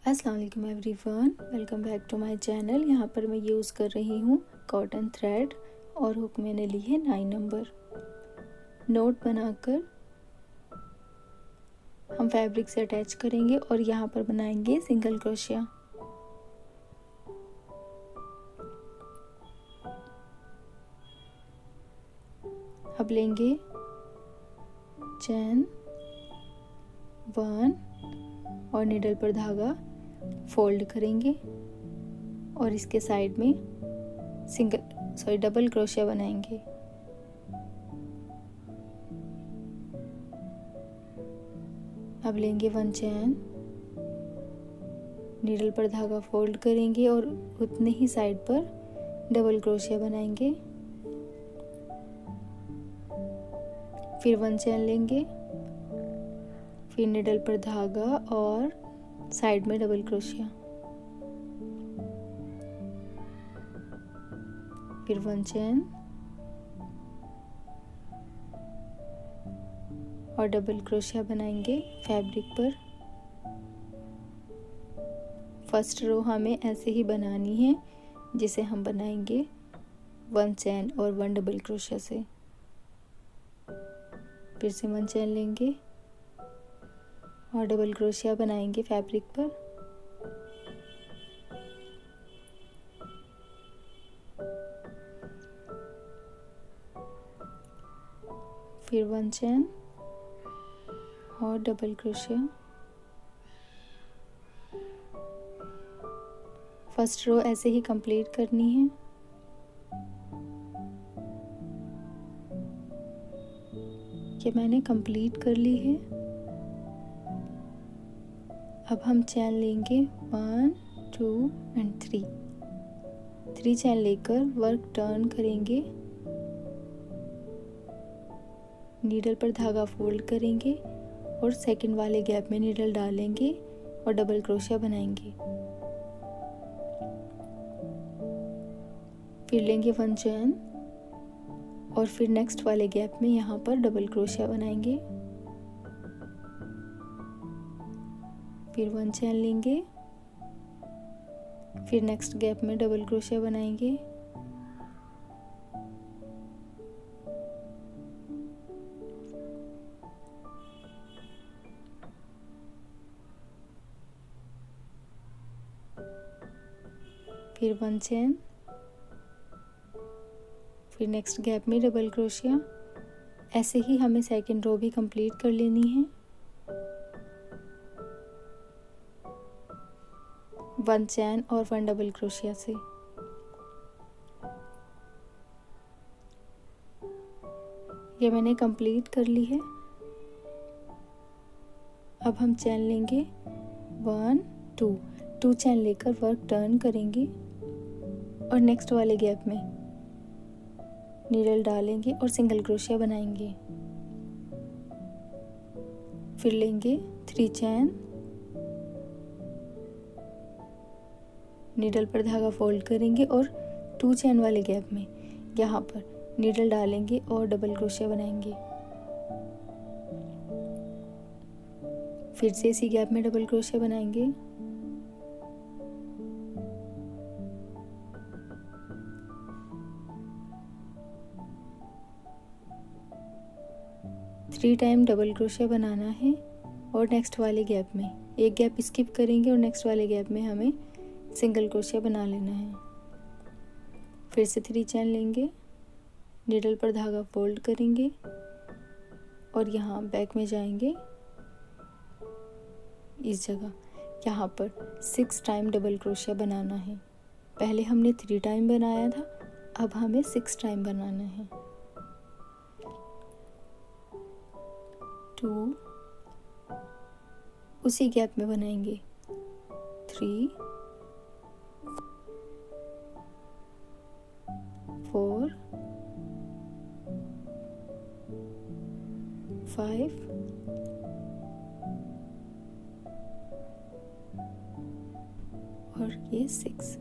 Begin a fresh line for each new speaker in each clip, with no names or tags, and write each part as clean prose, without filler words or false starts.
अस्सलाम वालेकुम everyone, welcome back to my channel. यहाँ पर मैं यूज़ कर रही हूँ कॉटन थ्रेड और हुक मैंने ली है 9 नंबर। नोट बनाकर हम फैब्रिक से अटैच करेंगे और यहाँ पर बनाएंगे सिंगल क्रोशिया। अब लेंगे चैन 1 और नीडल पर धागा फोल्ड करेंगे और इसके साइड में डबल क्रोशिया बनाएंगे। अब लेंगे 1 चैन, नीडल पर धागा फोल्ड करेंगे और उतने ही साइड पर डबल क्रोशिया बनाएंगे। फिर 1 चैन लेंगे, फिर नीडल पर धागा और साइड में डबल क्रोशिया, फिर 1 चैन और डबल क्रोशिया बनाएंगे फैब्रिक पर। फर्स्ट रो हमें ऐसे ही बनानी है जिसे हम बनाएंगे 1 चैन और 1 डबल क्रोशिया से। फिर से 1 चैन लेंगे और डबल क्रोशिया बनाएंगे फैब्रिक पर। फिर 1 चैन और डबल क्रोशिया। फर्स्ट रो ऐसे ही कंप्लीट करनी है। ये मैंने कंप्लीट कर ली है। अब हम चैन लेंगे 1 2 एंड 3 चैन लेकर वर्क टर्न करेंगे, नीडल पर धागा फोल्ड करेंगे और सेकंड वाले गैप में नीडल डालेंगे और डबल क्रोशिया बनाएंगे। फिर लेंगे 1 चैन और फिर नेक्स्ट वाले गैप में यहाँ पर डबल क्रोशिया बनाएंगे। फिर 1 चैन लेंगे, फिर नेक्स्ट गैप में डबल क्रोशिया बनाएंगे। फिर 1 चैन, फिर नेक्स्ट गैप में डबल क्रोशिया। ऐसे ही हमें सेकंड रो भी कंप्लीट कर लेनी है। 1 चैन और 1 डबल क्रोशिया से। ये मैंने कंप्लीट कर ली है। अब हम चैन लेंगे 1 2 चैन लेकर वर्क टर्न करेंगे और नेक्स्ट वाले गैप में नीडल डालेंगे और सिंगल क्रोशिया बनाएंगे। फिर लेंगे 3 चैन, नीडल पर धागा फोल्ड करेंगे और 2 चैन वाले गैप में यहाँ पर नीडल डालेंगे और डबल क्रोशिया बनाएंगे। फिर से इसी गैप में डबल क्रोशिया बनाएंगे। थ्री टाइम डबल क्रोशिया बनाना है और नेक्स्ट वाले गैप में एक गैप स्किप करेंगे और नेक्स्ट वाले गैप में हमें सिंगल क्रोशिया बना लेना है। फिर से 3 चैन लेंगे, नीडल पर धागा फोल्ड करेंगे और यहाँ बैक में जाएंगे। इस जगह यहाँ पर 6 टाइम डबल क्रोशिया बनाना है। पहले हमने 3 टाइम बनाया था, अब हमें 6 टाइम बनाना है। 2 उसी गैप में बनाएंगे, 3 4 5 और ये 6।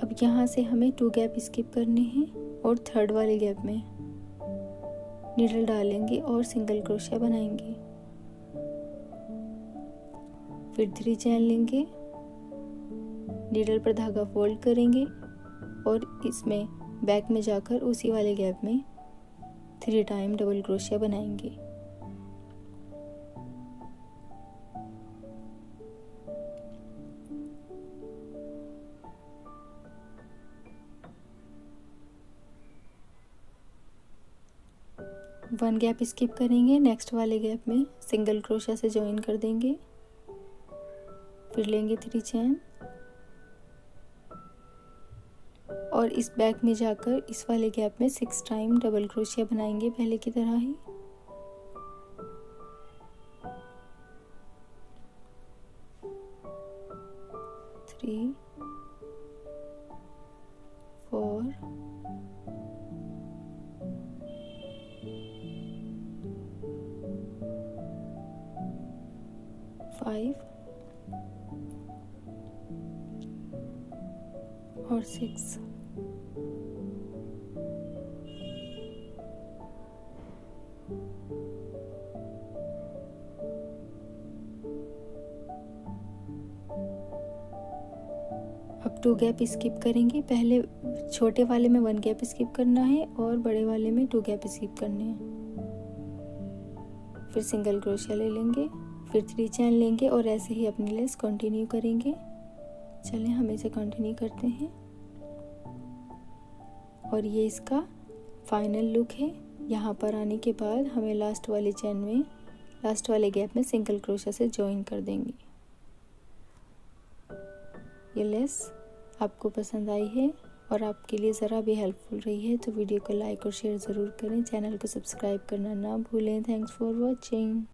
अब यहाँ से हमें 2 गैप स्किप करने हैं और थर्ड वाले गैप में नीडल डालेंगे और सिंगल क्रोशिया बनाएंगे। फिर 3 चैन लेंगे, नीडल पर धागा फोल्ड करेंगे और इसमें बैक में जाकर उसी वाले गैप में 3 टाइम डबल क्रोशिया बनाएंगे। वन गैप स्किप करेंगे, नेक्स्ट वाले गैप में सिंगल क्रोशिया से ज्वाइन कर देंगे। फिर लेंगे 3 चैन और इस बैक में जाकर इस वाले गैप में 6 टाइम डबल क्रोशिया बनाएंगे पहले की तरह ही। थ्री, 4, 5 और 6। अब 2 गैप स्किप करेंगे, पहले छोटे वाले में 1 गैप स्किप करना है और बड़े वाले में 2 गैप स्किप करने हैं। फिर सिंगल क्रोशिया ले लेंगे, फिर 3 चैन लेंगे और ऐसे ही अपनी लेस कंटिन्यू करेंगे। चलें हम इसे कंटिन्यू करते हैं। और ये इसका फाइनल लुक है। यहाँ पर आने के बाद हमें लास्ट वाले चैन में, लास्ट वाले गैप में सिंगल क्रोशिया से ज्वाइन कर देंगे। ये लेस आपको पसंद आई है और आपके लिए ज़रा भी हेल्पफुल रही है तो वीडियो को लाइक और शेयर ज़रूर करें। चैनल को सब्सक्राइब करना ना भूलें। Thanks for watching.